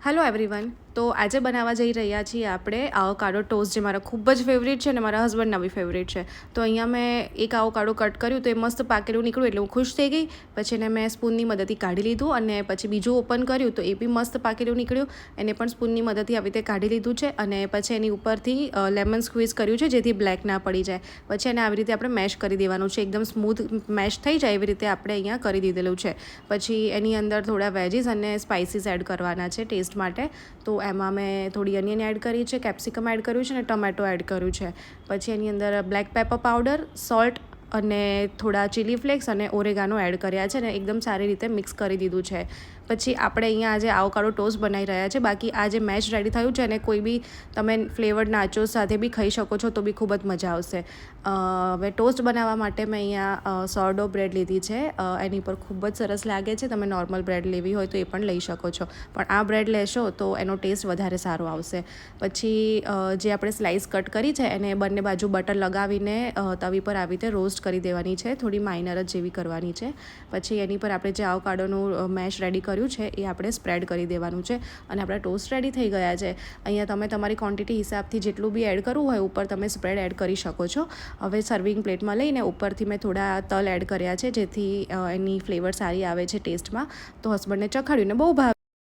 Hello everyone. તો આજે બનાવવા જઈ રહ્યા છીએ આપણે આવોકાડો ટોસ્ટ, જે મારા ખૂબ જ ફેવરેટ છે અને મારા હસબન્ડના બી ફેવરેટ છે. તો અહીંયા મેં એક આવોકાડો કટ કર્યું તો એ મસ્ત પાકેલું નીકળ્યું એટલે હું ખુશ થઈ ગઈ. પછી એને મેં સ્પૂનની મદદથી કાઢી લીધું અને પછી બીજું ઓપન કર્યું તો એ બી મસ્ત પાકેલું નીકળ્યું. એને પણ સ્પૂનની મદદથી આવી રીતે કાઢી લીધું છે અને પછી એની ઉપરથી લેમન સ્ક્વીઝ કર્યું છે જેથી બ્લેક ના પડી જાય. પછી એને આવી રીતે આપણે મેશ કરી દેવાનું છે, એકદમ સ્મૂથ મેશ થઈ જાય એવી રીતે આપણે અહીંયા કરી દીધેલું છે. પછી એની અંદર થોડા વેજીસ અને સ્પાઇસીસ એડ કરવાના છે ટેસ્ટ માટે. તો એમાં મેં થોડી અનિયન એડ કરી છે, કેપ્સિકમ એડ કર્યું છે અને ટમેટો એડ કર્યું છે. પછી એની અંદર બ્લેક પેપર પાવડર, સોલ્ટ અને થોડા ચીલી ફ્લેક્સ અને ઓરેગાનો એડ કર્યા છે અને એકદમ સારી રીતે મિક્સ કરી દીધું છે. પછી આપણે અહીંયા આજે આવોકાડો ટોસ્ટ બનાવી રહ્યા છે. બાકી આ જે મેશ રેડી થયું છે અને કોઈ બી તમે ફ્લેવર્ડ નાચોસ સાથે બી ખાઈ શકો છો તો બી ખૂબ જ મજા આવશે. હવે ટોસ્ટ બનાવવા માટે મેં અહીંયા સોરડો બ્રેડ લીધી છે. એની પર ખૂબ જ સરસ લાગે છે. તમે નોર્મલ બ્રેડ લેવી હોય તો એ પણ લઈ શકો છો, પણ આ બ્રેડ લેશો તો એનો ટેસ્ટ વધારે સારો આવશે. પછી જે આપણે સ્લાઇસ કટ કરી છે એને બંને બાજુ બટર લગાવીને તવી પર આવી રીતે રોસ્ટ કરી દેવાની છે, થોડી માઇનર જ જેવી કરવાની છે. પછી એની પર આપણે જે આવોકાડોનું મેશ રેડી કર્યું છે એ આપણે સ્પ્રેડ કરી દેવાનું છે અને આપણા ટોસ્ટ રેડી થઈ ગયા છે. અહીંયા તમે તમારી ક્વોન્ટિટી હિસાબથી જેટલું બી એડ કરવું હોય ઉપર તમે સ્પ્રેડ એડ કરી શકો છો. હવે સર્વિંગ પ્લેટમાં લઈને ઉપરથી મેં થોડા તલ એડ કર્યા છે જેથી એની ફ્લેવર સારી આવે છે ટેસ્ટમાં. તો હસબન્ડને ચખાડ્યું ને બહુ ભાવે.